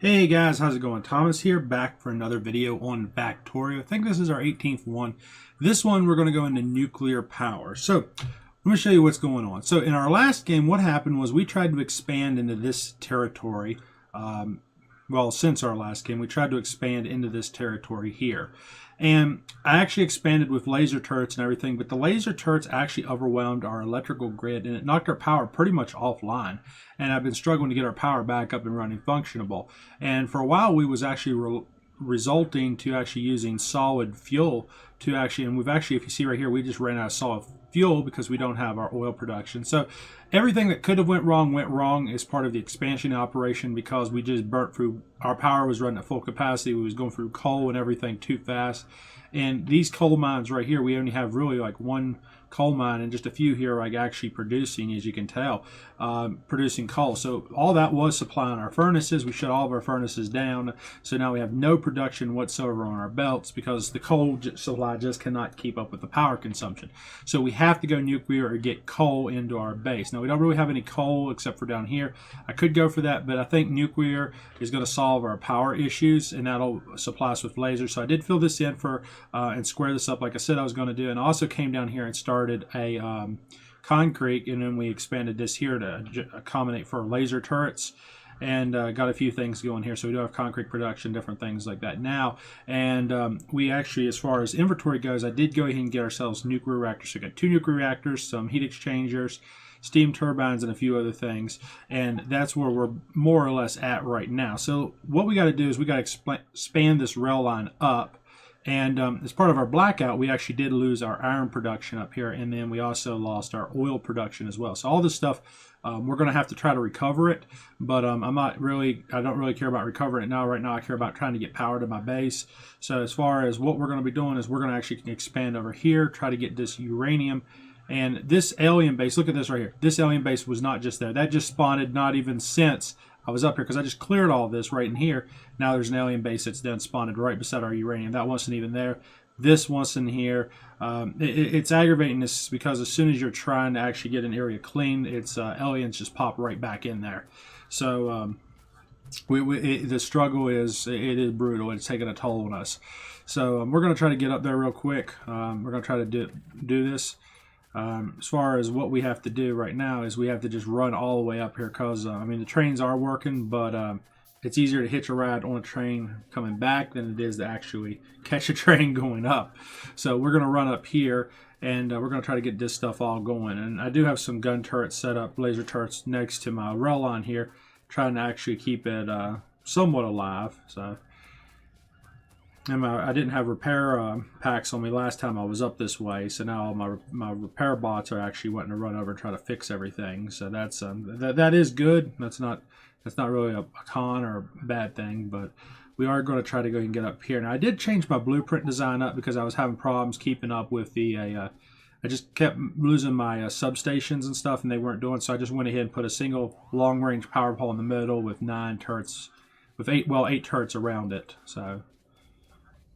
Hey guys, how's it going? Thomas here, back for another video on Factorio. I think this is our 18th one. This one we're going to go into nuclear power. So let me show you what's going on. So in our last game, what happened was we tried to expand into this territory. Well, since our last game, we tried to expand into this territory here. And I actually expanded with laser turrets and everything, but the laser turrets actually overwhelmed our electrical grid and it knocked our power pretty much offline. And I've been struggling to get our power back up and running functionable. And for a while, we was actually resulting to actually using solid fuel to actually, and we've actually, if you see right here, we just ran out of solid fuel because we don't have our oil production. So everything that could have went wrong as part of the expansion operation because we just burnt through, our power was running at full capacity. We was going through coal and everything too fast. And these coal mines right here, we only have really like one coal mine and just a few here like actually producing, as you can tell, producing coal. So all that was supplying our furnaces. We shut all of our furnaces down. So now we have no production whatsoever on our belts because the coal supply just cannot keep up with the power consumption. So we have to go nuclear or get coal into our base. Now we don't really have any coal except for down here. I could go for that, but I think nuclear is going to solve our power issues and that'll supply us with lasers. So I did fill this in for and square this up like I said I was going to do, and I also came down here and started a concrete, and then we expanded this here to accommodate for laser turrets, and got a few things going here. So we do have concrete production, different things like that now. And we actually, as far as inventory goes, I did go ahead and get ourselves nuclear reactors. So we got 2 nuclear reactors, some heat exchangers, steam turbines, and a few other things. And that's where we're more or less at right now. So what we got to do is we got to expand this rail line up. And as part of our blackout, we actually did lose our iron production up here, and then we also lost our oil production as well. So all this stuff, we're going to have to try to recover it, but I don't really care about recovering it now. Right now, I care about trying to get power to my base. So as far as what we're going to be doing is we're going to actually expand over here, try to get this uranium. And this alien base, look at this right here. This alien base was not just there. That just spawned not even since I was up here because I just cleared all this right in here. Now there's an alien base that's done spawned right beside our uranium. That wasn't even there. This wasn't here. It's aggravating this because as soon as you're trying to actually get an area clean, it's aliens just pop right back in there. So the struggle is brutal. It's taking a toll on us. So we're going to try to get up there real quick. We're going to try to do this. As far as what we have to do right now is we have to just run all the way up here because, I mean, the trains are working, but it's easier to hitch a ride on a train coming back than it is to actually catch a train going up. So we're going to run up here, and we're going to try to get this stuff all going. And I do have some gun turrets set up, laser turrets, next to my rail line here, trying to actually keep it somewhat alive. So. And I didn't have repair packs on me last time I was up this way, so now my repair bots are actually wanting to run over and try to fix everything. So that's that is good. That's not really a con or a bad thing, but we are going to try to go and get up here. Now I did change my blueprint design up because I was having problems keeping up with the. I just kept losing my substations and stuff, and they weren't doing. So I just went ahead and put a single long-range power pole in the middle with 9 turrets, with 8 turrets around it. So.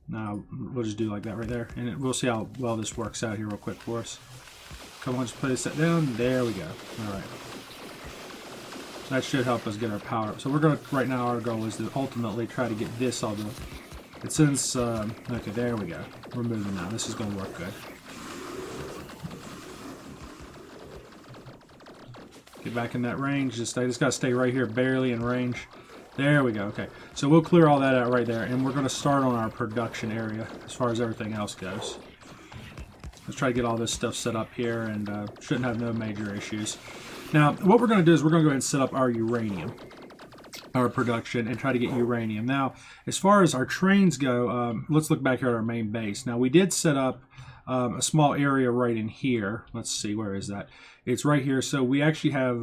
Now we'll just do like that right there, and we'll see how well this works out here real quick for us. Come on, just place that down. There we go. All right. That should help us get our power up. So we're going to, right now our goal is to ultimately try to get this all done. And since, okay, there we go. We're moving now. This is going to work good. Get back in that range. Just got to stay right here, barely in range. There we go. Okay, so we'll clear all that out right there, and we're going to start on our production area as far as everything else goes. Let's try to get all this stuff set up here, and shouldn't have no major issues. Now, what we're going to do is we're going to go ahead and set up our uranium, our production, and try to get uranium. Now, as far as our trains go, let's look back here at our main base. Now, we did set up a small area right in here. Let's see, where is that? It's right here. So we actually have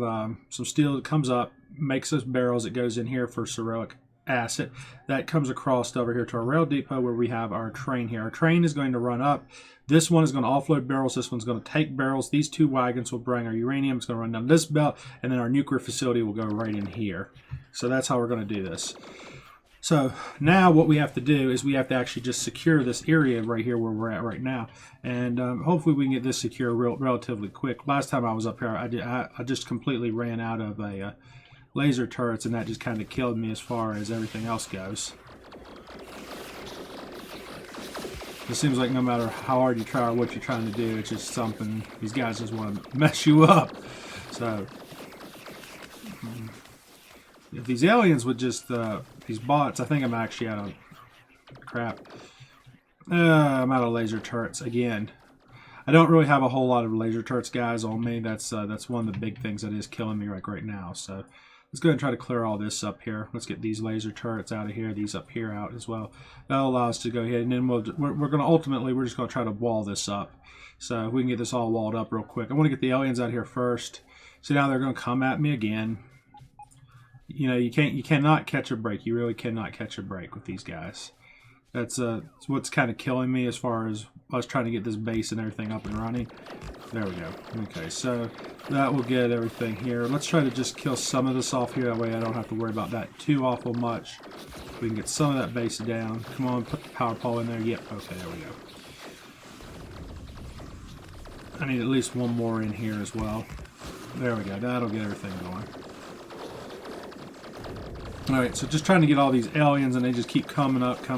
some steel that comes up, makes us barrels. It goes in here for ceramic acid. That comes across over here to our rail depot where we have our train here. Our train is going to run up. This one is going to offload barrels. This one's going to take barrels. These 2 wagons will bring our uranium. It's going to run down this belt, and then our nuclear facility will go right in here. So that's how we're going to do this. So now what we have to do is we have to actually just secure this area right here where we're at right now. And hopefully we can get this secure relatively quick. Last time I was up here, I just completely ran out of a laser turrets, and that just kind of killed me as far as everything else goes. It seems like no matter how hard you try or what you're trying to do, it's just something. These guys just want to mess you up. So, if these aliens would just, these bots, I think I'm actually out of crap. I'm out of laser turrets again. I don't really have a whole lot of laser turrets, guys, on me. That's one of the big things that is killing me right now. So let's go ahead and try to clear all this up here. Let's get these laser turrets out of here, these up here out as well. That'll allow us to go ahead, and then we're going to ultimately, we're just going to try to wall this up. So if we can get this all walled up real quick. I want to get the aliens out here first. So now they're going to come at me again. You know, you cannot catch a break. You really cannot catch a break with these guys. That's what's kind of killing me as far as us trying to get this base and everything up and running. There we go. Okay, so that will get everything here. Let's try to just kill some of this off here. That way I don't have to worry about that too awful much. We can get some of that base down. Come on, put the power pole in there. Yep, okay, there we go. I need at least one more in here as well. There we go. That'll get everything going. Alright, so just trying to get all these aliens, and they just keep coming up. Yeah.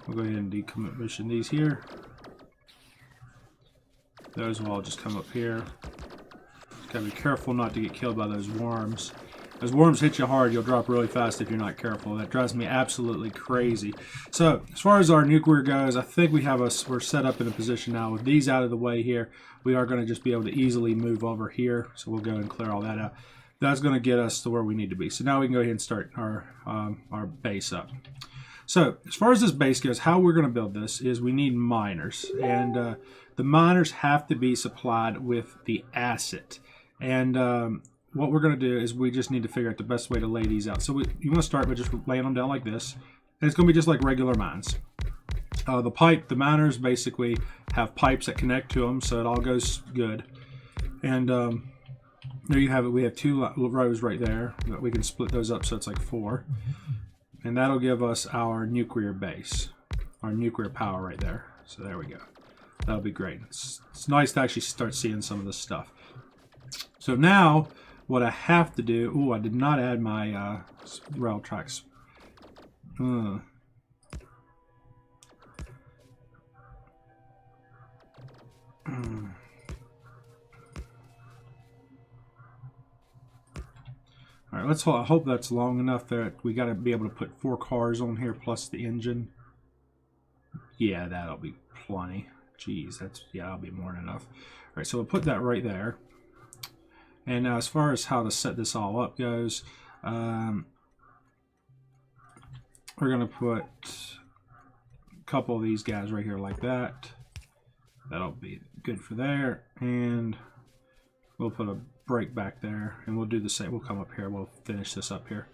We'll go ahead and decommission these here. Those will all just come up here. Just gotta be careful not to get killed by those worms. As worms hit you hard, you'll drop really fast if you're not careful. That drives me absolutely crazy. So, as far as our nuclear goes, I think we're set up in a position now with these out of the way here. We are going to just be able to easily move over here. So we'll go and clear all that out. That's going to get us to where we need to be. So now we can go ahead and start our base up. So, as far as this base goes, how we're going to build this is we need miners. And the miners have to be supplied with the acid. And what we're going to do is we just need to figure out the best way to lay these out. So you want to start by just laying them down like this. And it's going to be just like regular mines. The miners basically have pipes that connect to them, so it all goes good. And there you have it. We have two rows right there. We can split those up so it's like 4. And that'll give us our nuclear base, our nuclear power right there. So there we go. That'll be great. It's nice to actually start seeing some of this stuff. So now, what I have to do... Ooh, I did not add my rail tracks. Alright, I hope that's long enough that we got to be able to put 4 cars on here plus the engine. Yeah, that'll be plenty. Jeez, that'll be more than enough. Alright, so we'll put that right there. And now as far as how to set this all up goes, we're going to put a couple of these guys right here like that. That'll be good for there. And we'll put a break back there. And we'll do the same. We'll come up here. We'll finish this up here.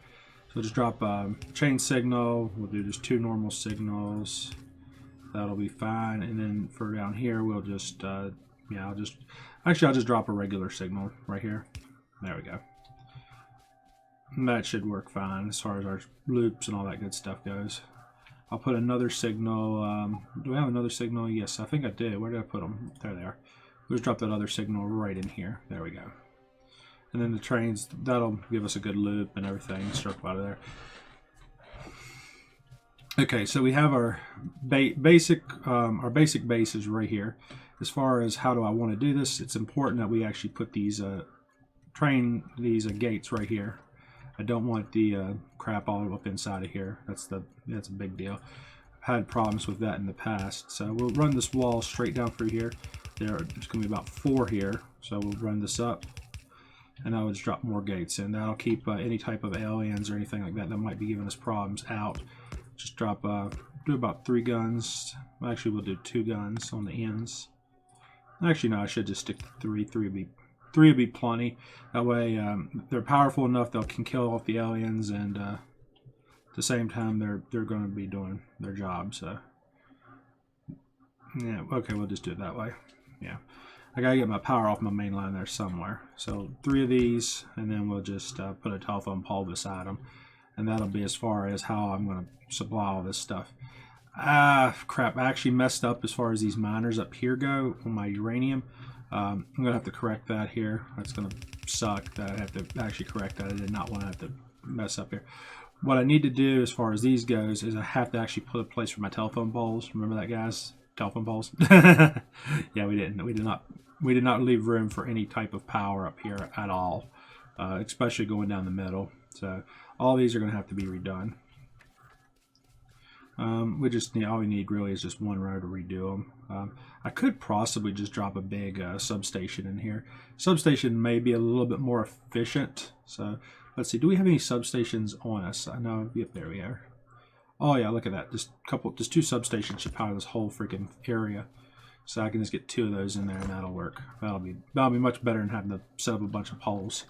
So we'll just drop a chain signal. We'll do just 2 normal signals. That'll be fine. And then for down here, we'll just, I'll just drop a regular signal right here. There we go. And that should work fine as far as our loops and all that good stuff goes. I'll put another signal. Do I have another signal? Yes, I think I did. Where did I put them? There they are. We'll just drop that other signal right in here. There we go. And then the trains, that'll give us a good loop and everything. Circle out of there. Okay, so we have our basic bases right here. As far as how do I want to do this, it's important that we actually put these gates right here. I don't want the crap all up inside of here. That's a big deal. I've had problems with that in the past. So we'll run this wall straight down through here. There's going to be about 4 here. So we'll run this up. And I will just drop more gates in. That'll keep any type of aliens or anything like that might be giving us problems out. Just drop, do about 3 guns. Actually, we'll do 2 guns on the ends. Actually, no, I should just stick to 3. 3 would be plenty. That way, they're powerful enough they can kill off the aliens, and at the same time, they're going to be doing their job. So, yeah, okay, we'll just do it that way. Yeah, I gotta get my power off my main line there somewhere. So 3 of these, and then we'll just put a telephone pole beside them. and that'll be as far as how I'm going to supply all this stuff. Ah, crap, I actually messed up as far as these miners up here go on my uranium. I'm going to have to correct that here. That's going to suck that I have to actually correct that. I did not want to have to mess up here. What I need to do as far as these goes is I have to actually put a place for my telephone poles. Remember that, guys? Telephone poles? Yeah, we didn't. We did not leave room for any type of power up here at all, especially going down the middle. So all these are going to have to be redone. We just need, all we need really is just one row to redo them. I could possibly just drop a big substation in here. Substation may be a little bit more efficient. So let's see, do we have any substations on us? I know, yep, there we are. Oh yeah, look at that. Just two substations should power this whole freaking area. So I can just get 2 of those in there and that'll work. That'll be much better than having to set up a bunch of poles.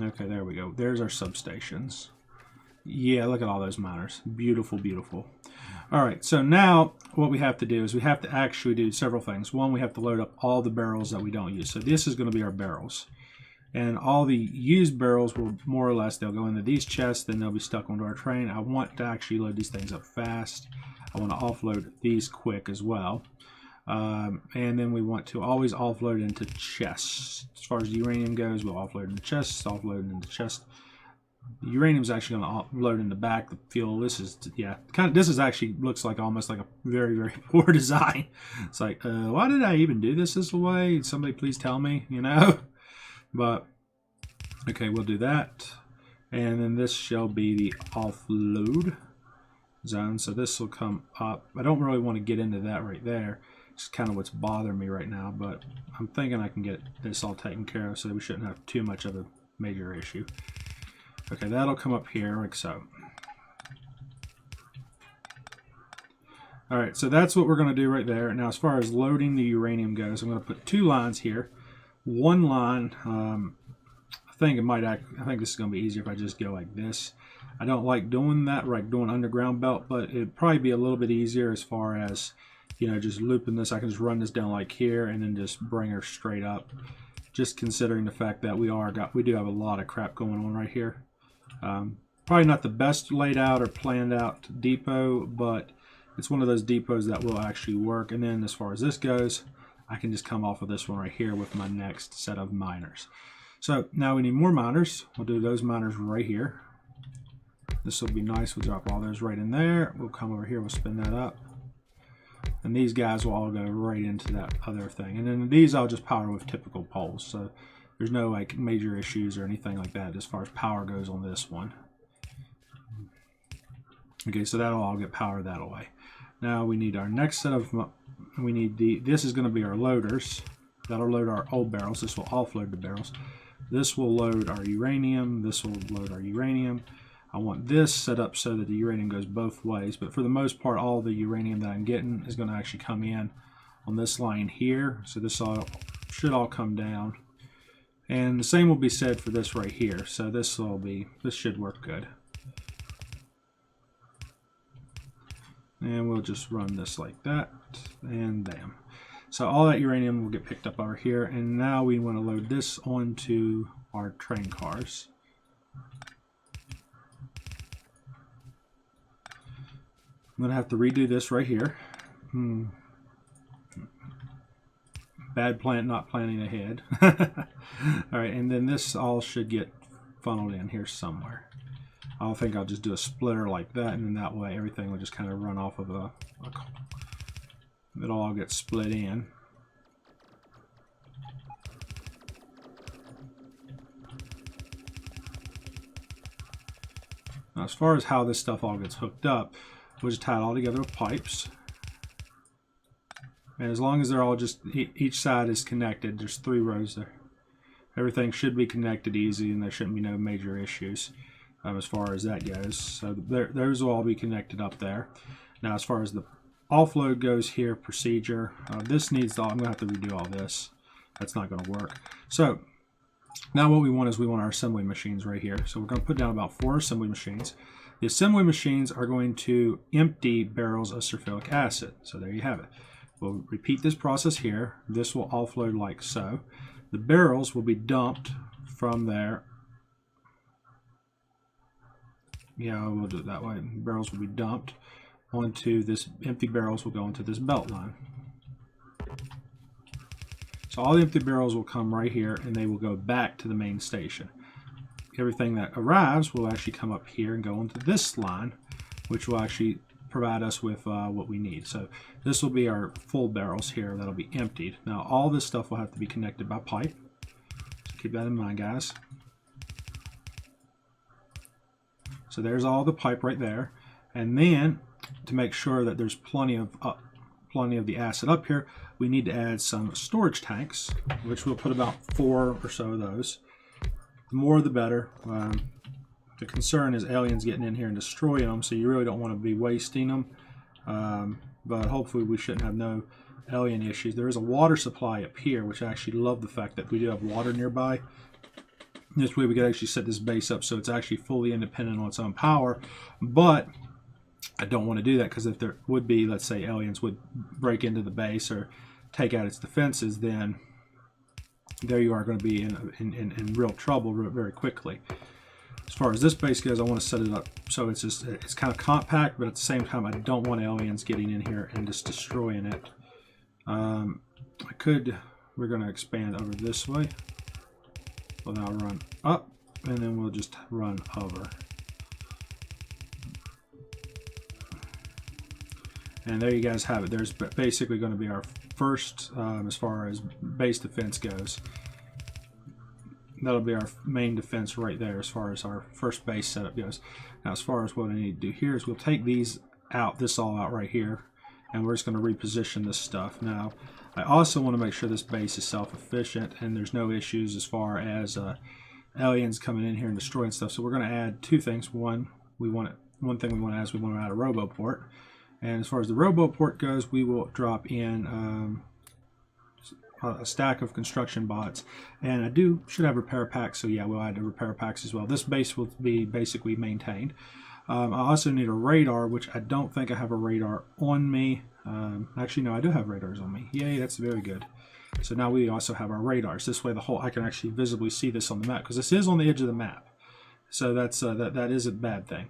Okay, there we go. There's our substations. Yeah, look at all those miners. Beautiful, beautiful. All right, so now what we have to do is we have to actually do several things. One, we have to load up all the barrels that we don't use. So this is going to be our barrels. And all the used barrels will more or less, they'll go into these chests, then they'll be stuck onto our train. I want to actually load these things up fast. I want to offload these quick as well. And then we want to always offload into chests. As far as the uranium goes, we'll offload into chests, offload into chests. The uranium is actually going to load in the back. The fuel. This is, yeah, this is actually looks like almost like a very, very poor design. It's like, why did I even do this way? Somebody please tell me, you know. But okay, we'll do that, and then this shall be the offload zone. So this will come up. I don't really want to get into that right there. It's kind of what's bothering me right now, but I'm thinking I can get this all taken care of, so we shouldn't have too much of a major issue. Okay, that'll come up here like so. All right, so that's what we're going to do right there. Now, as far as loading the uranium goes, I'm going to put 2 lines here. One line, I think this is going to be easier if I just go like this. I don't like doing that, like doing underground belt, but it'd probably be a little bit easier as far as, you know, just looping this. I can just run this down like here and then just bring her straight up. Just considering the fact that we do have a lot of crap going on right here. Probably not the best laid out or planned out depot, but it's one of those depots that will actually work. And then as far as this goes, I can just come off of this one right here with my next set of miners. So now we need more miners. We'll do those miners right here. This will be nice. We'll drop all those right in there. We'll come over here. We'll spin that up. And these guys will all go right into that other thing. And then these I'll just power with typical poles. So there's no like major issues or anything like that as far as power goes on this one. Okay, so that'll all get powered that way. Now we need our next set of, this is going to be our loaders. That'll load our old barrels. This will offload the barrels. This will load our uranium. This will load our uranium. I want this set up so that the uranium goes both ways, but for the most part, all the uranium that I'm getting is going to actually come in on this line here. So this should all come down. And the same will be said for this right here. So this should work good. And we'll just run this like that, and bam. So all that uranium will get picked up over here, and now we want to load this onto our train cars. I'm going to have to redo this right here. Bad plan, not planning ahead. Alright, and then this all should get funneled in here somewhere. I think I'll just do a splitter like that, and then that way everything will just kind of run off of it'll all get split in. Now, as far as how this stuff all gets hooked up, we'll just tie it all together with pipes. And as long as they're all just, each side is connected, there's 3 rows there. Everything should be connected easy, and there shouldn't be no major issues as far as that goes. So those will all be connected up there. Now, as far as the offload goes here, procedure, this needs to, I'm going to have to redo all this. That's not going to work. So now what we want is we want our assembly machines right here. So we're going to put down about 4 assembly machines. The assembly machines are going to empty barrels of sulfuric acid. So there you have it. We'll repeat this process here. This will offload like so. The barrels will be dumped from there Yeah, we'll do it that way. Barrels will be dumped onto this, empty barrels will go into this belt line. So all the empty barrels will come right here and they will go back to the main station. Everything that arrives will actually come up here and go into this line, which will actually provide us with what we need. So this will be our full barrels here that'll be emptied. Now all this stuff will have to be connected by pipe. So keep that in mind, guys. So there's all the pipe right there. And then to make sure that there's plenty of the acid up here, we need to add some storage tanks, which we'll put about 4 or so of those. The more the better. The concern is aliens getting in here and destroying them, so you really don't want to be wasting them. But hopefully we shouldn't have no alien issues. There is a water supply up here, which I actually love the fact that we do have water nearby. This way we could actually set this base up so it's actually fully independent on its own power. But I don't want to do that, because if there would be, let's say, aliens would break into the base or take out its defenses, then there you are going to be in real trouble very quickly. As far as this base goes, I want to set it up so it's kind of compact, but at the same time I don't want aliens getting in here and just destroying it. We're going to expand over this way. We'll now run up, and then we'll just run over. And there you guys have it. There's basically going to be our first, as far as base defense goes. That'll be our main defense right there as far as our first base setup goes. Now as far as what I need to do here is we'll take these out, this all out right here, and we're just going to reposition this stuff. Now I also want to make sure this base is self-efficient and there's no issues as far as aliens coming in here and destroying stuff. So we're going to add 2 things. One thing we want to add is we want to add a roboport. And as far as the roboport goes, we will drop in a stack of construction bots, and I should have repair packs, so yeah, we'll add the repair packs as well. This base will be basically maintained. I also need a radar, which I don't think I have a radar on me. Actually, no, I do have radars on me. Yay, that's very good. So now we also have our radars. This way, I can actually visibly see this on the map, because this is on the edge of the map. So that's that is a bad thing.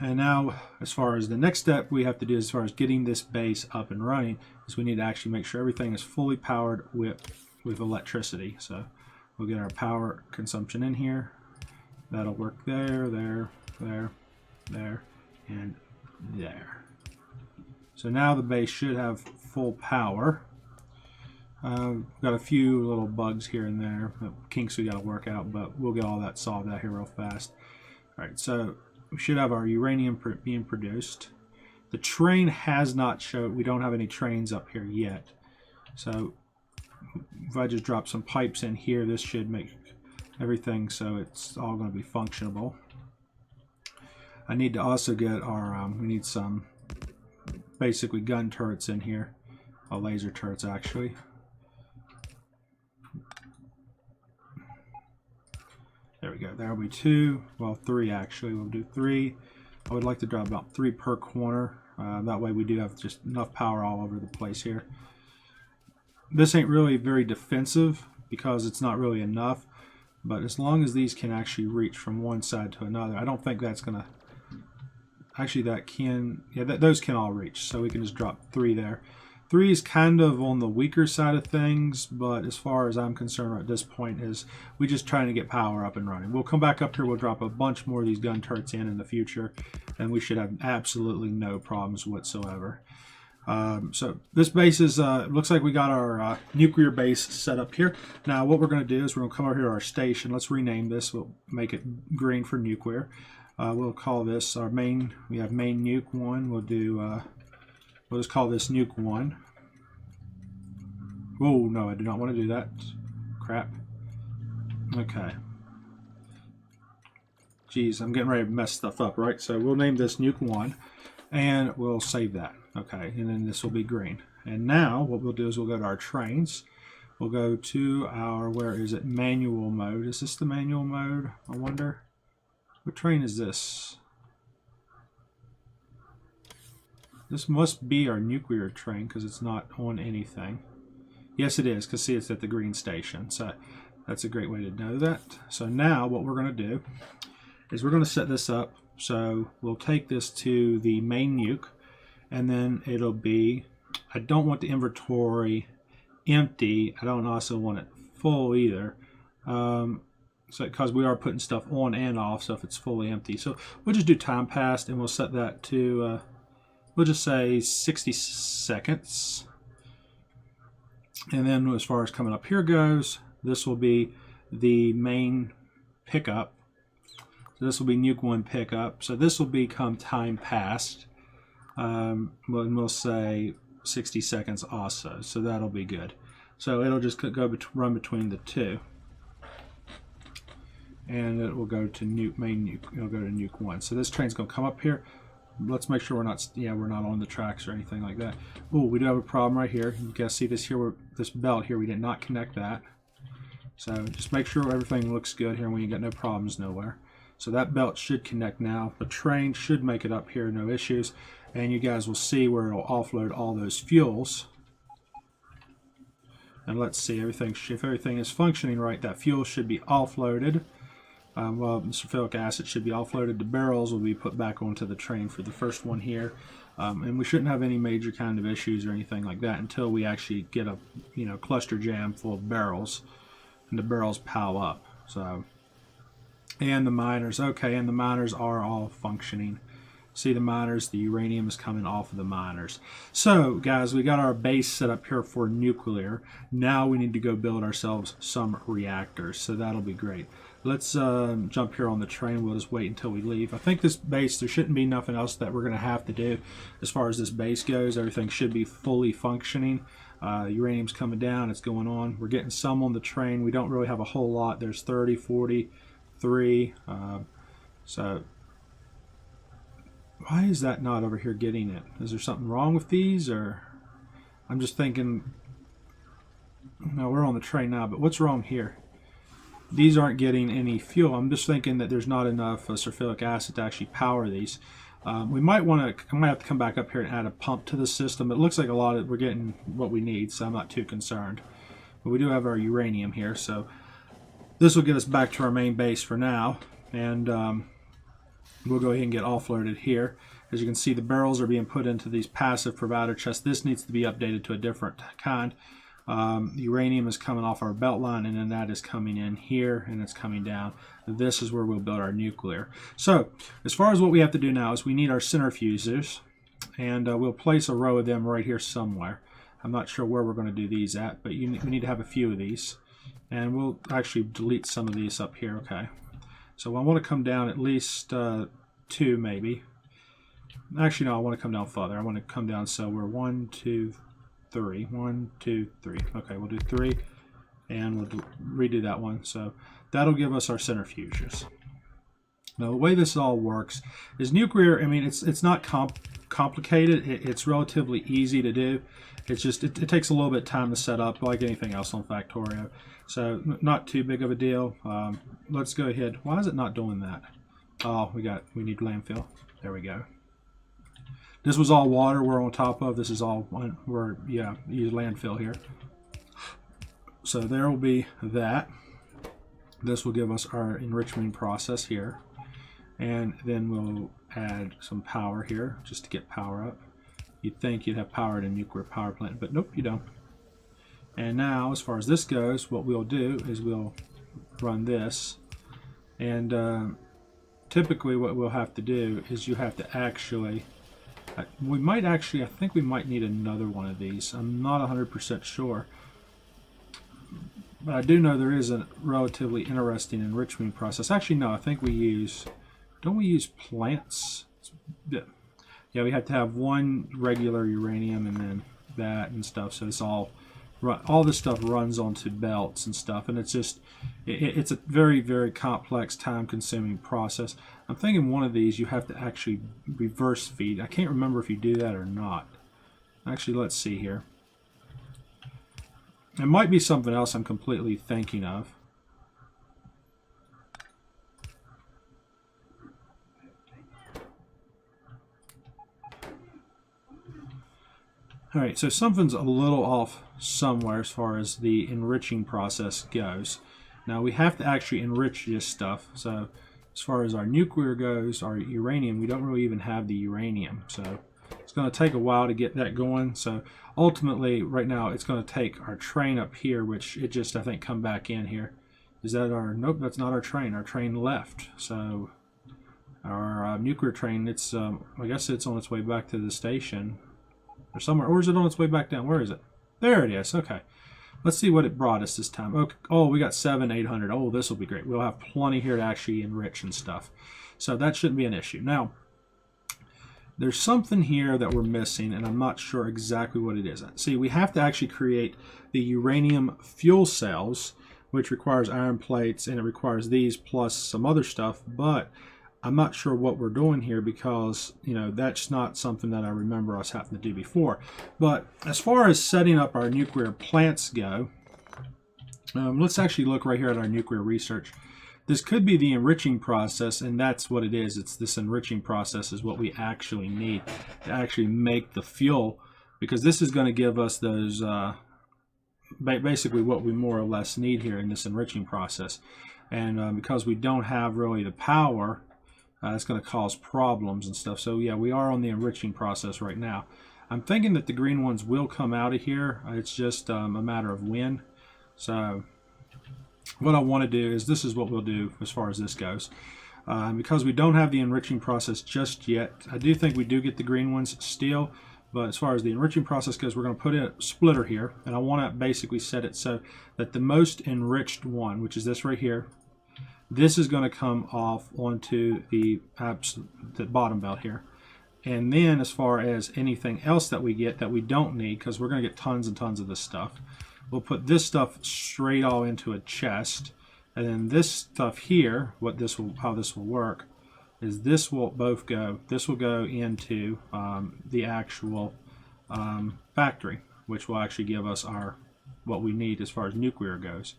And now, as far as the next step we have to do as far as getting this base up and running, is we need to actually make sure everything is fully powered with electricity. So we'll get our power consumption in here. That'll work there, there, there, there, and there. So now the base should have full power. Got a few little bugs here and there, kinks we got to work out, but we'll get all that solved out here real fast. All right, so we should have our uranium being produced. The train has not showed. We don't have any trains up here yet. So if I just drop some pipes in here, this should make everything so it's all going to be functionable. I need to also get our, we need some basically gun turrets in here. Laser turrets actually. There we go. There will be 2. Well, 3 actually. We'll do 3. I would like to drop about 3 per corner. That way we do have just enough power all over the place here. This ain't really very defensive because it's not really enough. But as long as these can actually reach from one side to another, I don't think that's going to... Actually, that can... Yeah, those can all reach. So we can just drop 3 there. 3 is kind of on the weaker side of things, but as far as I'm concerned at this point is we just trying to get power up and running. We'll come back up here, we'll drop a bunch more of these gun turrets in the future, and we should have absolutely no problems whatsoever. So this base is, looks like we got our nuclear base set up here. Now what we're going to do is we're going to come over here to our station. Let's rename this. We'll make it green for nuclear. We'll call this our main, we have main nuke 1. We'll do... we'll just call this nuke 1. Oh no, I do not want to do that. Crap. Okay. Jeez, I'm getting ready to mess stuff up, right? So we'll name this nuke 1, and we'll save that. Okay, and then this will be green. And now what we'll do is we'll go to our trains. We'll go to our, where is it? Manual mode. Is this the manual mode? I wonder. What train is this? This must be our nuclear train because it's not on anything. Yes, it is, because see, it's at the green station. So that's a great way to know that. So now what we're going to do is we're going to set this up. So we'll take this to the main nuke, and then it'll be, I don't want the inventory empty. I don't also want it full either. So because we are putting stuff on and off, so if it's fully empty. So we'll just do time passed, and we'll set that to, we'll just say 60 seconds. And then as far as coming up here goes, this will be the main pickup. So this will be nuke 1 pickup. So this will become time passed. We'll say 60 seconds also. So that'll be good. So it'll just run between the two. And it will go to main nuke. It'll go to nuke 1. So this train's going to come up here. Let's make sure we're not on the tracks or anything like that. Oh, we do have a problem right here. You guys see this here, this belt here, we did not connect that. So just make sure everything looks good here and we ain't got no problems nowhere. So that belt should connect now. The train should make it up here, no issues. And you guys will see where it'll offload all those fuels. And let's see, if everything is functioning right, that fuel should be offloaded. Well, sulfuric acid should be offloaded. The barrels will be put back onto the train for the first one here. And we shouldn't have any major kind of issues or anything like that until we actually get a cluster jam full of barrels. And the barrels pile up. So, and the miners, okay, and the miners are all functioning. See the miners, the uranium is coming off of the miners. So guys, we got our base set up here for nuclear. Now we need to go build ourselves some reactors. So that'll be great. Let's jump here on the train. We'll just wait until we leave. I think this base, there shouldn't be nothing else that we're going to have to do as far as this base goes. Everything should be fully functioning. Uranium's coming down. It's going on. We're getting some on the train. We don't really have a whole lot. There's 30, 43. So why is that not over here getting it? Is there something wrong with these? Or I'm just thinking, no, we're on the train now, but what's wrong here? These aren't getting any fuel. I'm just thinking that there's not enough sulfuric acid to actually power these. We might want to, I might have to come back up here and add a pump to the system. It looks like we're getting what we need, so I'm not too concerned. But we do have our uranium here, so this will get us back to our main base for now. And we'll go ahead and get offloaded here. As you can see, the barrels are being put into these passive provider chests. This needs to be updated to a different kind. Uranium is coming off our belt line, and then that is coming in here, and it's coming down. This is where we'll build our nuclear. So as far as what we have to do now is we need our centrifuges, and we'll place a row of them right here somewhere. I'm not sure where we're going to do these at, but we need to have a few of these, and we'll actually delete some of these up here. Okay, so I want to come down at least 2 maybe. Actually no, I want to come down further. I want to come down, so we're 1, 2, 3. 1, 2, 3. Okay, we'll do 3, and we'll redo that one. So that'll give us our centrifuges. Now the way this all works is nuclear. I mean, it's not complicated. It's relatively easy to do. It's just it takes a little bit of time to set up, like anything else on Factorio. So not too big of a deal. Let's go ahead. Why is it not doing that? Oh, we need landfill. There we go. This was all water we're on top of. This is all use landfill here. So there will be that. This will give us our enrichment process here. And then we'll add some power here just to get power up. You'd think you'd have power at a nuclear power plant, but nope, you don't. And now, as far as this goes, what we'll do is we'll run this. And typically what we'll have to do is you have to actually... we might actually, I think we might need another one of these. I'm not 100% sure. But I do know there is a relatively interesting enrichment process. Actually, no, I think we use... Don't we use plants? Yeah, we have to have one regular uranium and then that and stuff. So it's all this stuff runs onto belts and stuff. And it's just, it's a very, very complex, time-consuming process. I'm thinking one of these you have to actually reverse feed. I can't remember if you do that or not. Actually, let's see here. It might be something else I'm completely thinking of. Alright, so something's a little off somewhere as far as the enriching process goes. Now we have to actually enrich this stuff. So as far as our nuclear goes, our uranium, we don't really even have the uranium. So it's going to take a while to get that going. So ultimately, right now, it's going to take our train up here, which it just, I think, come back in here. Is that our, nope, that's not our train. Our train left. So our nuclear train, it's, I guess it's on its way back to the station or somewhere. Or is it on its way back down? Where is it? There it is. Okay. Let's see what it brought us this time. Okay. Oh, we got 800. Oh, this will be great. We'll have plenty here to actually enrich and stuff. So that shouldn't be an issue. Now, there's something here that we're missing, and I'm not sure exactly what it is. See, we have to actually create the uranium fuel cells, which requires iron plates, and it requires these plus some other stuff, but I'm not sure what we're doing here because, you know, that's not something that I remember us having to do before. But as far as setting up our nuclear plants go, let's actually look right here at our nuclear research. This could be the enriching process, and that's what it is. It's this enriching process is what we actually need to actually make the fuel, because this is going to give us those, basically what we more or less need here in this enriching process. And because we don't have really the power, it's going to cause problems and stuff. So yeah, we are on the enriching process right now. I'm thinking that the green ones will come out of here. It's just a matter of when. So what I want to do is, this is what we'll do as far as this goes. Because we don't have the enriching process just yet, I do think we do get the green ones still. But as far as the enriching process goes, we're going to put in a splitter here. And I want to basically set it so that the most enriched one, which is this right here, this is going to come off onto the bottom belt here. And then as far as anything else that we get that we don't need, because we're going to get tons and tons of this stuff, we'll put this stuff straight all into a chest. And then this stuff here, how this will work is this will both go, this will go into the actual factory, which will actually give us what we need as far as nuclear goes.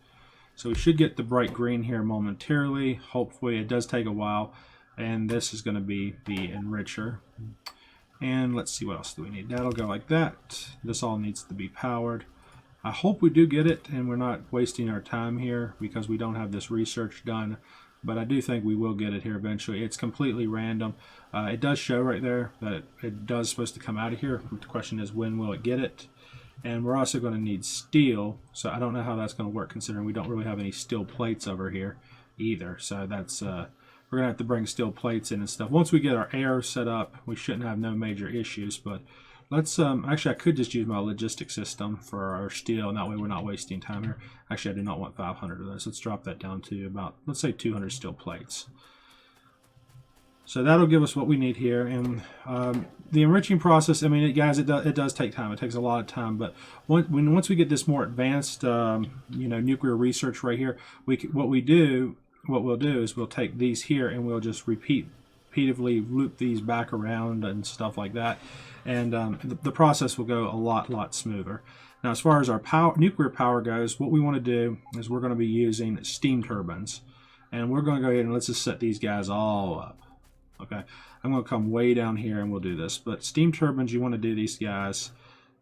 So we should get the bright green here momentarily. Hopefully it does take a while. And this is going to be the enricher. And let's see, what else do we need? That'll go like that. This all needs to be powered. I hope we do get it and we're not wasting our time here because we don't have this research done. But I do think we will get it here eventually. It's completely random. It does show right there that it does supposed to come out of here. The question is, when will it get it? And we're also going to need steel, so I don't know how that's going to work considering we don't really have any steel plates over here either. So that's we're going to have to bring steel plates in and stuff. Once we get our air set up, we shouldn't have no major issues. But let's actually, I could just use my logistic system for our steel, and that way we're not wasting time here. Actually, I do not want 500 of those. Let's drop that down to about, let's say 200 steel plates. So that'll give us what we need here. And the enriching process, I mean, guys, it does take time. It takes a lot of time. But once we get this more advanced, you know, nuclear research right here, what we'll do is we'll take these here and we'll just repeatedly loop these back around and stuff like that. And the process will go a lot smoother. Now, as far as our nuclear power goes, what we want to do is we're going to be using steam turbines. And we're going to go ahead and let's just set these guys all up. Okay, I'm going to come way down here and we'll do this. But steam turbines, you want to do these guys.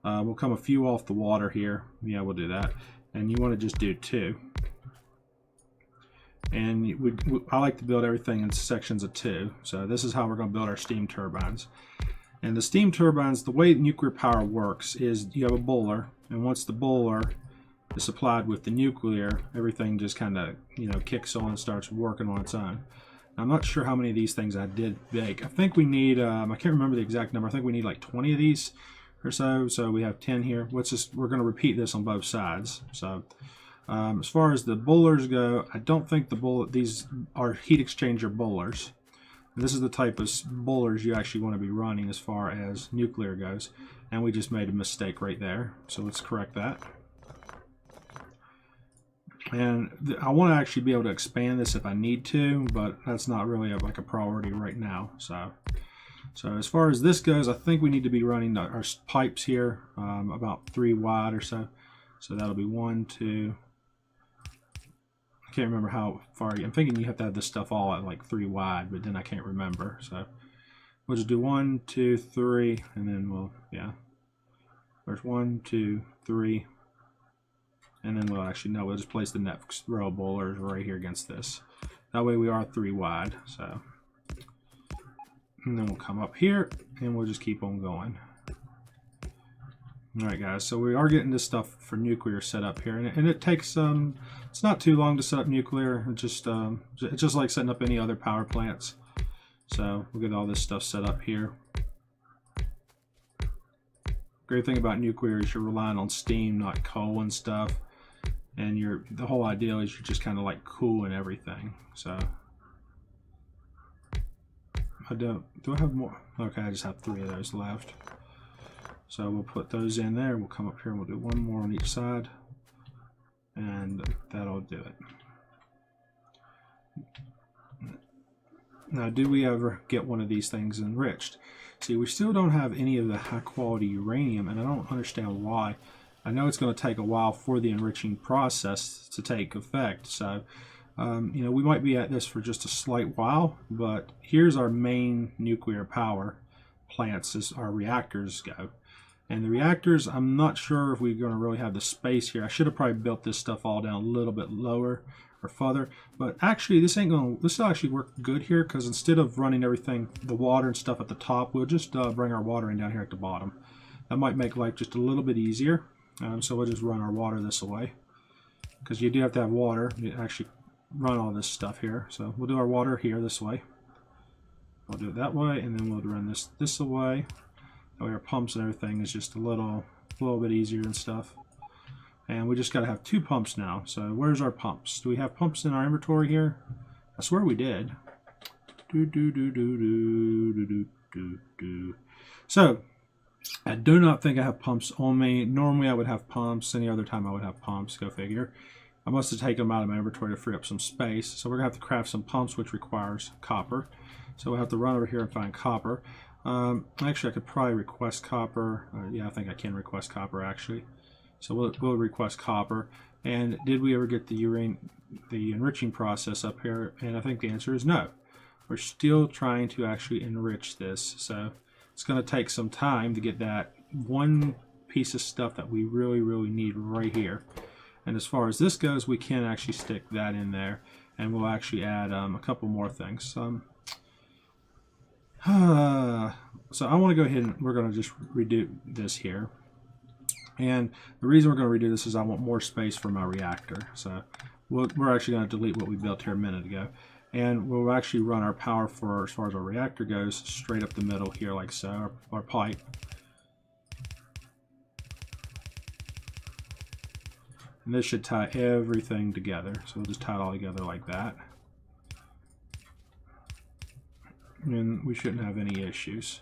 We'll come a few off the water here. Yeah, we'll do that. And you want to just do 2. And I like to build everything in sections of 2. So this is how we're going to build our steam turbines. And the steam turbines, the way nuclear power works is you have a boiler. And once the boiler is supplied with the nuclear, everything just kind of, you know, kicks on and starts working on its own. I'm not sure how many of these things I did make. I think we need, I can't remember the exact number. I think we need like 20 of these or so. So we have 10 here. We're going to repeat this on both sides. So as far as the boilers go, I don't think these are heat exchanger boilers. This is the type of boilers you actually want to be running as far as nuclear goes. And we just made a mistake right there. So let's correct that. And I want to actually be able to expand this if I need to, but that's not really like a priority right now. So as far as this goes, I think we need to be running our pipes here about 3 wide or so. So that'll be 1, 2. I can't remember how far. I'm thinking you have to have this stuff all at like 3 wide, but then I can't remember. So we'll just do 1, 2, 3, and then there's 1, 2, 3. And then we'll just place the next row of boilers right here against this. That way we are 3 wide. So, and then we'll come up here and we'll just keep on going. Alright guys, so we are getting this stuff for nuclear set up here, and it takes it's not too long to set up nuclear. It's just like setting up any other power plants. So we'll get all this stuff set up here. Great thing about nuclear is you're relying on steam, not coal and stuff, and the whole idea is you're just kind of like cooling everything. So do I have more? Okay, I just have 3 of those left. So we'll put those in there. We'll come up here and we'll do 1 more on each side, and that'll do it. Now, do we ever get one of these things enriched? See, we still don't have any of the high quality uranium, and I don't understand why. I know it's going to take a while for the enriching process to take effect. So, you know, we might be at this for just a slight while, but here's our main nuclear power plants as our reactors go. And the reactors, I'm not sure if we're going to really have the space here. I should have probably built this stuff all down a little bit lower or further. But actually, this will actually work good here, because instead of running everything, the water and stuff at the top, we'll just bring our water in down here at the bottom. That might make life just a little bit easier. So we'll just run our water this way, because you do have to have water to actually run all this stuff here. So we'll do our water here this way. We'll do it that way, and then we'll run this away. That way our pumps and everything is just a little bit easier and stuff. And we just got to have 2 pumps now. So where's our pumps? Do we have pumps in our inventory here? I swear we did. So I do not think I have pumps on me. Normally I would have pumps. Any other time I would have pumps. Go figure. I must have taken them out of my inventory to free up some space. So we're going to have to craft some pumps, which requires copper. So we'll have to run over here and find copper. Actually, I could probably request copper. Yeah, I think I can request copper actually. So we'll request copper. And did we ever get the enriching process up here? And I think the answer is no. We're still trying to actually enrich this. So it's going to take some time to get that one piece of stuff that we really, really need right here. And as far as this goes, we can actually stick that in there, and we'll actually add a couple more things. So I want to go ahead and we're going to just redo this here. And the reason we're going to redo this is I want more space for my reactor. So we're actually going to delete what we built here a minute ago. And we'll actually run our power for, as far as our reactor goes, straight up the middle here like so, our pipe. And this should tie everything together. So we'll just tie it all together like that. And we shouldn't have any issues.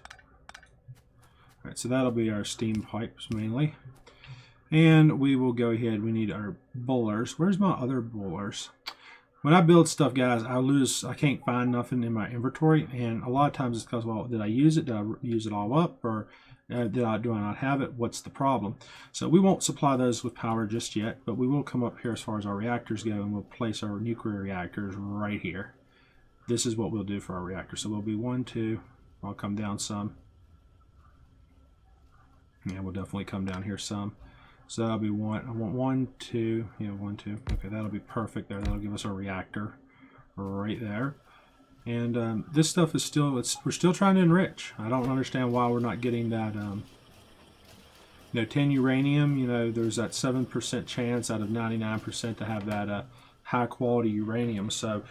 Alright, so that'll be our steam pipes mainly. And we will go ahead, we need our boilers. Where's my other boilers? When I build stuff, guys, I can't find nothing in my inventory, and a lot of times it's because, well, did I use it? Did I use it all up? Or do I not have it? What's the problem? So we won't supply those with power just yet, but we will come up here as far as our reactors go, and we'll place our nuclear reactors right here. This is what we'll do for our reactor. So we'll be 1, 2, I'll come down some. Yeah, we'll definitely come down here some. So that'll be 1, I want 1, 2, yeah, 1, 2. Okay, that'll be perfect there. That'll give us our reactor right there. And this stuff is still, we're still trying to enrich. I don't understand why we're not getting that, you know, 10 uranium, you know, there's that 7% chance out of 99% to have that high quality uranium. So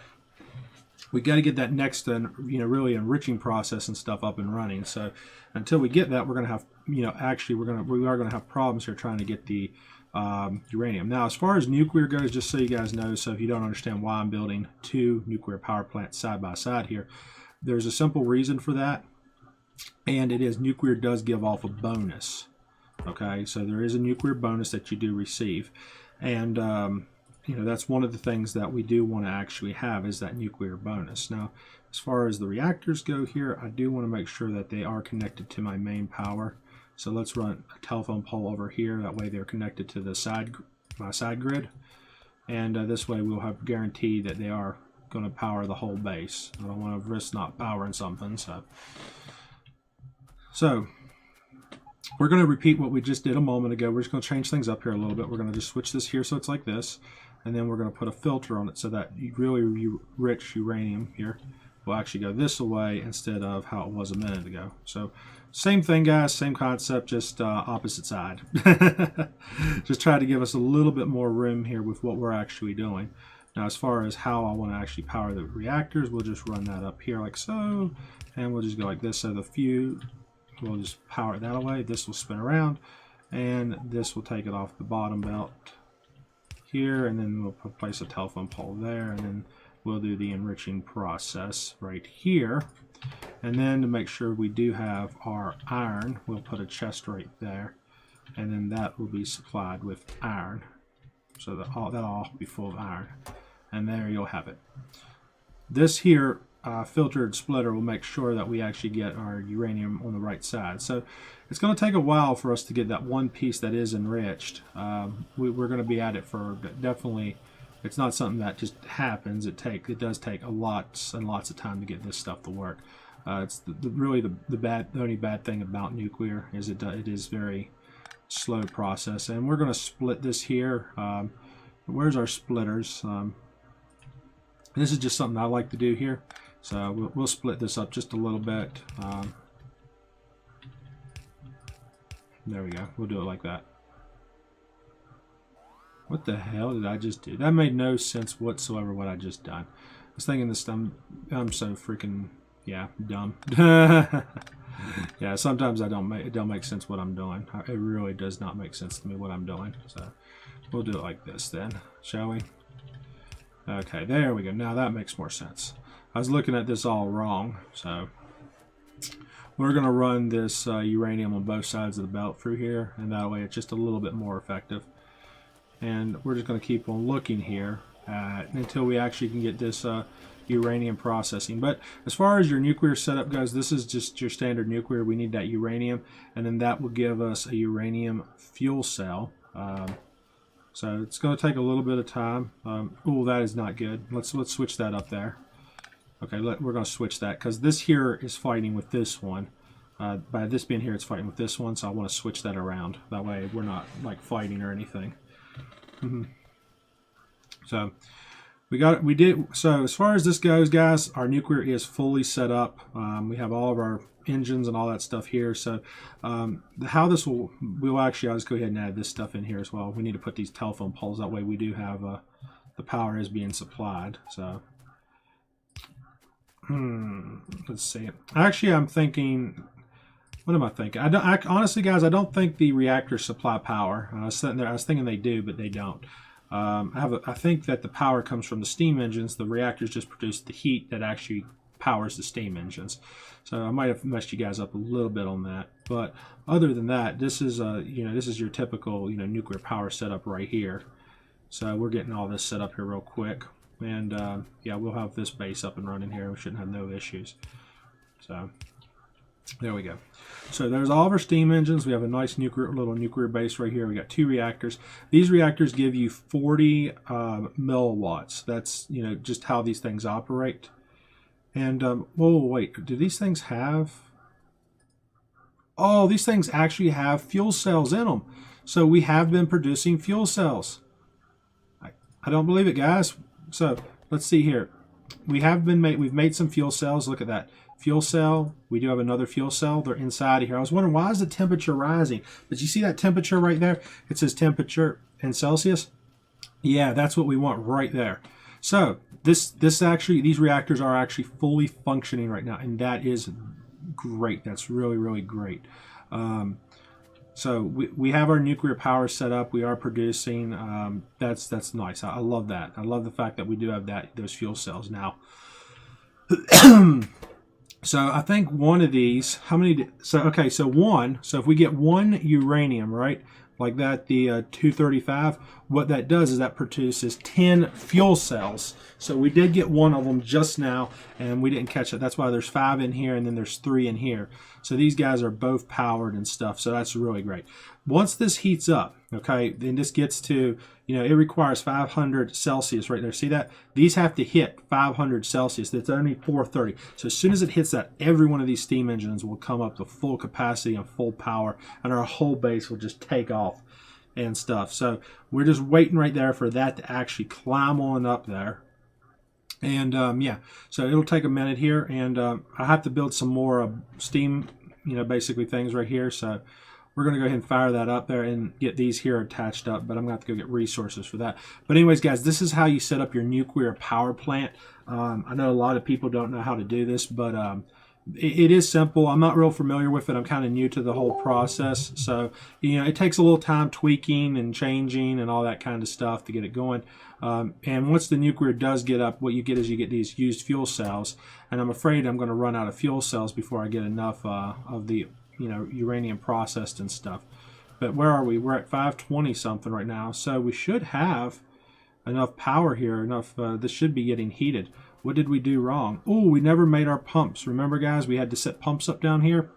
we got to get that next, you know, really enriching process and stuff up and running. So until we get that, we're going to have, you know, actually we are going to have problems here trying to get the uranium. Now, as far as nuclear goes, just so you guys know, so if you don't understand why I'm building 2 nuclear power plants side by side here, there's a simple reason for that, and it is nuclear does give off a bonus. Okay, so there is a nuclear bonus that you do receive, and you know, that's one of the things that we do want to actually have is that nuclear bonus. Now, as far as the reactors go here, I do want to make sure that they are connected to my main power. So let's run a telephone pole over here. That way they're connected to the my side grid. And this way we'll have guarantee that they are going to power the whole base. I don't want to risk not powering something. So we're going to repeat what we just did a moment ago. We're just going to change things up here a little bit. We're going to just switch this here so it's like this. and then we're going to put a filter on it so that really rich uranium here will actually go this way instead of how it was a minute ago. So same thing, guys, same concept, just opposite side. Just try to give us a little bit more room here with what we're actually doing. Now, as far as how I want to actually power the reactors, we'll just run that up here like so, and we'll just go like this. So the few, we'll just power it that away. This will spin around, and this will take it off the bottom belt here, and then we'll place a telephone pole there, and then we'll do the enriching process right here. And then to make sure we do have our iron, we'll put a chest right there, and then that will be supplied with iron. So that'll all be full of iron. And there you'll have it. This here filtered splitter will make sure that we actually get our uranium on the right side. So it's going to take a while for us to get that one piece that is enriched. We're going to be at it for definitely. It's not something that just happens. It does take lots and lots of time to get this stuff to work. It's really the only bad thing about nuclear is it is very slow process. And we're going to split this here. Where's our splitters? This is just something I like to do here. So we'll split this up just a little bit. There we go. We'll do it like that. What the hell did I just do? That made no sense whatsoever what I just done. I was thinking this, I'm so freaking, yeah, dumb. Yeah, sometimes it don't make sense what I'm doing. It really does not make sense to me what I'm doing. So we'll do it like this then, shall we? Okay, there we go. Now that makes more sense. I was looking at this all wrong. So we're going to run this uranium on both sides of the belt through here, and that way it's just a little bit more effective. And we're just going to keep on looking here until we actually can get this uranium processing. But as far as your nuclear setup goes, this is just your standard nuclear. We need that uranium, and then that will give us a uranium fuel cell. So it's going to take a little bit of time. Oh, that is not good. Let's switch that up there. Okay, we're going to switch that because this here is fighting with this one. By this being here, it's fighting with this one, so I want to switch that around. That way we're not like fighting or anything. So so as far as this goes, guys, our nuclear is fully set up. We have all of our engines and all that stuff here. So how this we'll actually, I'll just go ahead and add this stuff in here as well. We need to put these telephone poles, that way we do have the power is being supplied. So let's see. Actually, I'm thinking, what am I thinking? Honestly, guys, I don't think the reactors supply power. I was sitting there, I was thinking they do, but they don't. I think that the power comes from the steam engines. The reactors just produce the heat that actually powers the steam engines. So I might have messed you guys up a little bit on that. But other than that, this is this is your typical nuclear power setup right here. So we're getting all this set up here real quick, and yeah, we'll have this base up and running here. We shouldn't have no issues. So there we go. So there's all of our steam engines. We have a nice little nuclear base right here. We got 2 reactors. These reactors give you 40 milliwatts. That's just how these things operate. And whoa, wait, do these things have? Oh, these things actually have fuel cells in them. So we have been producing fuel cells. I don't believe it, guys. So let's see here. We've made some fuel cells. Look at that. Fuel cell. We do have another fuel cell. They're inside of here. I was wondering, why is the temperature rising? But you see that temperature right there? It says temperature in Celsius. Yeah, that's what we want right there. So these reactors are actually fully functioning right now, and that is great. That's really, really great. So we have our nuclear power set up. We are producing. That's nice. I love that. I love the fact that we do have those fuel cells now. So I think one of these, how many? Okay, so one. So if we get 1 uranium, right, like that, the 235, what that does is that produces 10 fuel cells. So we did get 1 of them just now, and we didn't catch it. That's why there's 5 in here, and then there's 3 in here. So these guys are both powered and stuff. So that's really great. Once this heats up, okay, then this gets to, it requires 500 Celsius right there. See that? These have to hit 500 Celsius. That's only 430. So as soon as it hits that, every one of these steam engines will come up to full capacity and full power, and our whole base will just take off. and stuff. So we're just waiting right there for that to actually climb on up there. And yeah, so it'll take a minute here, and I have to build some more steam, basically things right here. So we're going to go ahead and fire that up there and get these here attached up, but I'm going to have to go get resources for that. But anyways, guys, this is how you set up your nuclear power plant. I know a lot of people don't know how to do this, but it is simple. I'm not real familiar with it. I'm kind of new to the whole process. So, it takes a little time tweaking and changing and all that kind of stuff to get it going. And once the nuclear does get up, what you get is you get these used fuel cells. And I'm afraid I'm going to run out of fuel cells before I get enough of the uranium processed and stuff. But where are we? We're at 520 something right now. So we should have enough power here. This should be getting heated. What did we do wrong? Oh, we never made our pumps. Remember, guys, we had to set pumps up down here.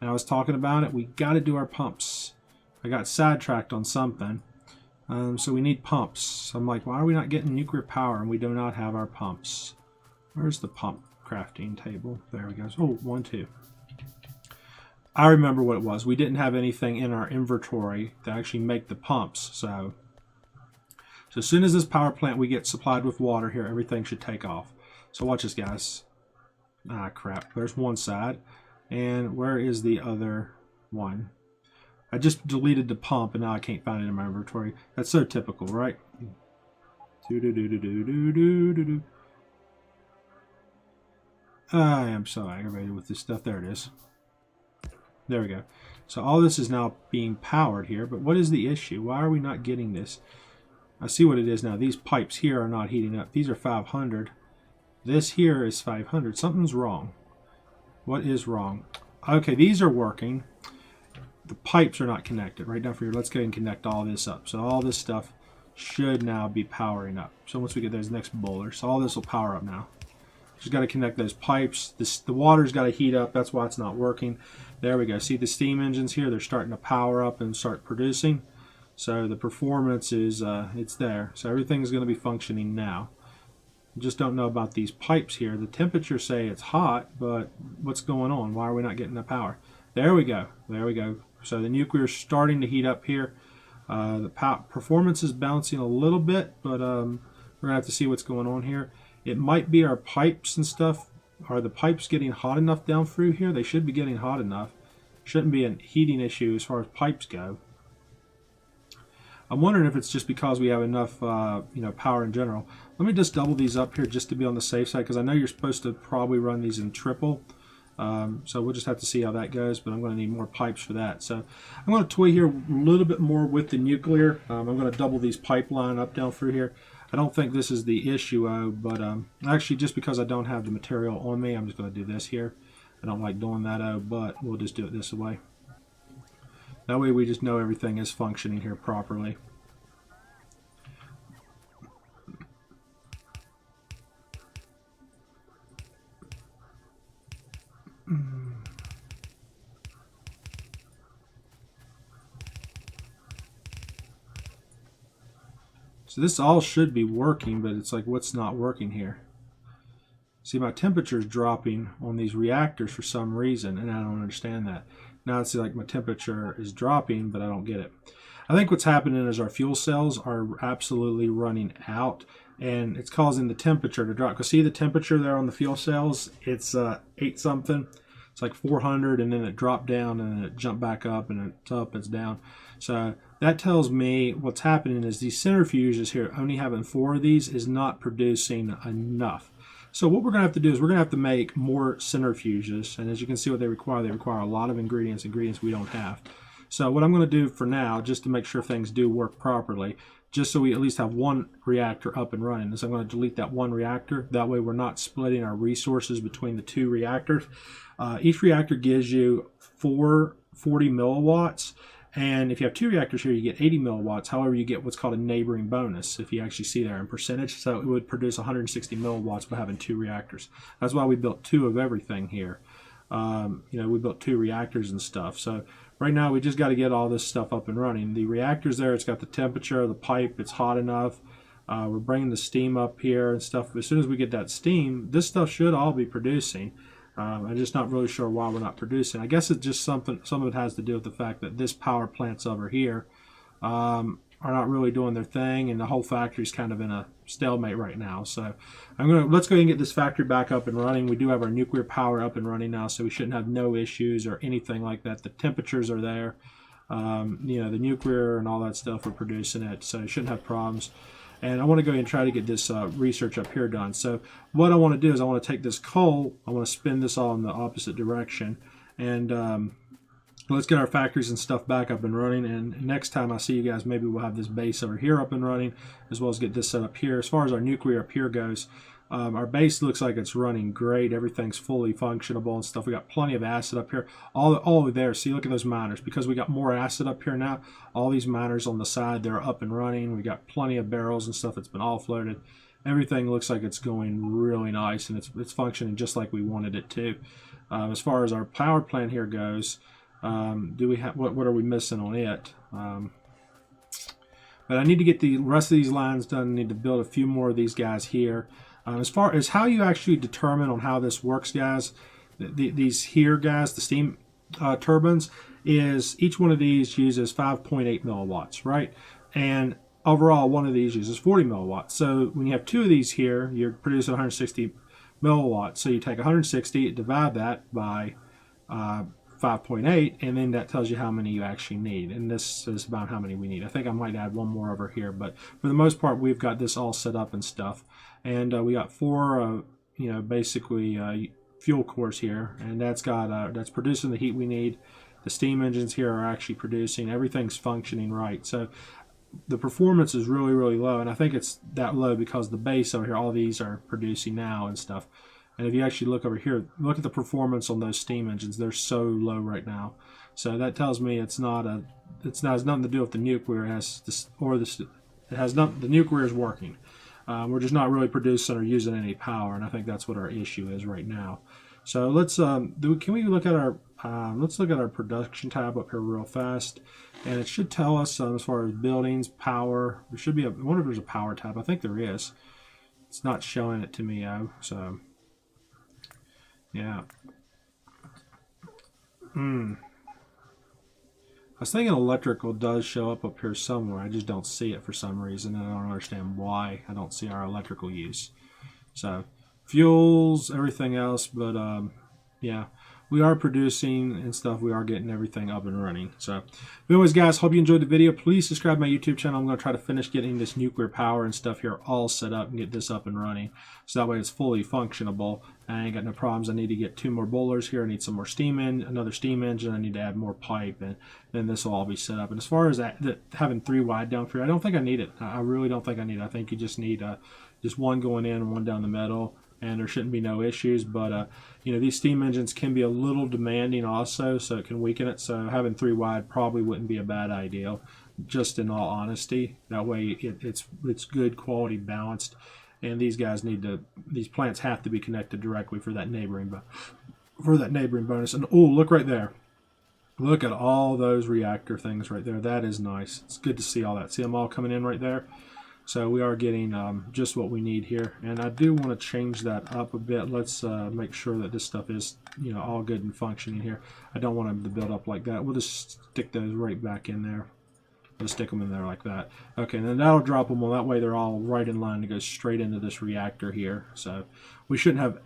And I was talking about it. We got to do our pumps. I got sidetracked on something. So we need pumps. I'm like, why are we not getting nuclear power? And we do not have our pumps. Where's the pump crafting table? There we go. Oh, 1, 2. I remember what it was. We didn't have anything in our inventory to actually make the pumps. So as soon as this power plant we get supplied with water here, everything should take off. So watch this, guys. Ah, crap. There's one side. And where is the other one? I just deleted the pump, and now I can't find it in my inventory. That's so typical, right? I am so aggravated with this stuff. There it is. There we go. So all this is now being powered here, but what is the issue? Why are we not getting this? I see what it is now. These pipes here are not heating up. These are 500. This here is 500. Something's wrong. What is wrong? Okay, these are working. The pipes are not connected. Right down for here. Let's go ahead and connect all this up. So all this stuff should now be powering up. So once we get those next bowlers, so all this will power up now. Just got to connect those pipes. The water's got to heat up. That's why it's not working. There we go. See the steam engines here? They're starting to power up and start producing. So the performance is it's there. So everything's going to be functioning now. Just don't know about these pipes here. The temperatures say it's hot, but what's going on? Why are we not getting the power? There we go. There we go. So the nuclear is starting to heat up here. The performance is bouncing a little bit, but we're going to have to see what's going on here. It might be our pipes and stuff. Are the pipes getting hot enough down through here? They should be getting hot enough. Shouldn't be a heating issue as far as pipes go. I'm wondering if it's just because we have enough power in general. Let me just double these up here just to be on the safe side, because I know you're supposed to probably run these in triple. So we'll just have to see how that goes, but I'm going to need more pipes for that. So I'm going to toy here a little bit more with the nuclear. I'm going to double these pipeline up down through here. I don't think this is the issue, but actually just because I don't have the material on me, I'm just going to do this here. I don't like doing that, but we'll just do it this way. That way we just know everything is functioning here properly. So this all should be working, but it's like, what's not working here? See, my temperature is dropping on these reactors for some reason, and I don't understand that. Now it's like my temperature is dropping, but I don't get it. I think what's happening is our fuel cells are absolutely running out, and it's causing the temperature to drop. Because see the temperature there on the fuel cells? It's 8 something. It's like 400, and then it dropped down, and then it jumped back up, and it's up, it's down. So that tells me what's happening is these centrifuges here, only having 4 of these, is not producing enough. So what we're going to have to do is we're going to have to make more centrifuges. And as you can see what they require a lot of ingredients we don't have. So what I'm going to do for now, just to make sure things do work properly, just so we at least have one reactor up and running, is I'm going to delete that one reactor. That way we're not splitting our resources between the 2 reactors. Each reactor gives you 40 milliwatts. And if you have 2 reactors here, you get 80 milliwatts. However, you get what's called a neighboring bonus, if you actually see there in percentage. So it would produce 160 milliwatts by having 2 reactors. That's why we built 2 of everything here. We built 2 reactors and stuff. So right now, we just got to get all this stuff up and running. The reactor's there. It's got the temperature of the pipe. It's hot enough. We're bringing the steam up here and stuff. As soon as we get that steam, this stuff should all be producing. I'm just not really sure why we're not producing. I guess it's just some of it has to do with the fact that this power plant's over here. are not really doing their thing, and the whole factory's kind of in a stalemate right now. So let's go ahead and get this factory back up and running. We do have our nuclear power up and running now, so we shouldn't have no issues or anything like that. The temperatures are there. You know, the nuclear and all that stuff, we're producing it, so you shouldn't have problems. And I want to go ahead and try to get this research up here done. So what I want to do is I want to take this coal, I want to spin this all in the opposite direction, and let's get our factories and stuff back up and running. And next time I see you guys, maybe we'll have this base over here up and running, as well as get this set up here. As far as our nuclear up here goes, our base looks like it's running great. Everything's fully functionable and stuff. We got plenty of acid up here, all over there. See, look at those miners. Because we got more acid up here now, all these miners on the side, they're up and running. We got plenty of barrels and stuff that's been offloaded. Everything looks like it's going really nice, and it's functioning just like we wanted it to. As far as our power plant here goes, do we have what are we missing on it? But I need to get the rest of these lines done. I need to build a few more of these guys here. As far as how you actually determine on how this works, guys, these here guys, the steam turbines, is each one of these uses 5.8 milliwatts, right? And overall, one of these uses 40 milliwatts. So when you have two of these here, you're producing 160 milliwatts. So you take 160, divide that by 5.8, and then that tells you how many you actually need. And this is about how many we need. I think I might add one more over here, but for the most part, we've got this all set up and stuff. And we got four, you know, basically fuel cores here, and that's got that's producing the heat we need. The steam engines here are actually producing. Everything's functioning right. So the performance is really, really low, and I think it's that low because the base over here, all these are producing now and stuff. And if you actually look over here, look at the performance on those steam engines. They're so low right now. So that tells me it's nothing to do with the nuclear. It has nothing. The nuclear is working. We're just not really producing or using any power, and I think that's what our issue is right now. So let's can we look at our let's look at our production tab up here real fast, and it should tell us as far as buildings, power. There should be I wonder if there's a power tab. I think there is. It's not showing it to me though. So yeah. I was thinking electrical does show up here somewhere. I just don't see it for some reason, and I don't understand why I don't see our electrical use. So fuels, everything else, but yeah, we are producing and stuff. We are getting everything up and running. So anyways, guys, hope you enjoyed the video. Please subscribe to my YouTube channel. I'm going to try to finish getting this nuclear power and stuff here all set up and get this up and running, so that way it's fully functionable. I ain't got no problems. I need to get 2 more boilers here. I need some more steam another steam engine. I need to add more pipe, and then this will all be set up. And as far as having 3 wide down here, I don't think I need it. I really don't think I need it. I think you just need just one going in and one down the middle, and there shouldn't be no issues. But you know, these steam engines can be a little demanding also, so it can weaken it. So having 3 wide probably wouldn't be a bad idea, just in all honesty. That way it's good quality, balanced. And these guys these plants have to be connected directly for that neighboring bonus. And oh, look right there. Look at all those reactor things right there. That is nice. It's good to see all that. See them all coming in right there? So we are getting just what we need here. And I do want to change that up a bit. Let's make sure that this stuff is, you know, all good and functioning here. I don't want them to build up like that. We'll just stick those right back in there. Just stick them in there like that. Okay, and then that'll drop them. Well, that way they're all right in line to go straight into this reactor here. So we should have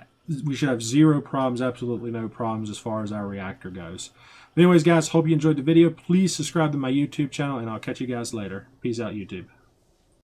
0 problems, absolutely no problems as far as our reactor goes. But anyways, guys, hope you enjoyed the video. Please subscribe to my YouTube channel, and I'll catch you guys later. Peace out, YouTube.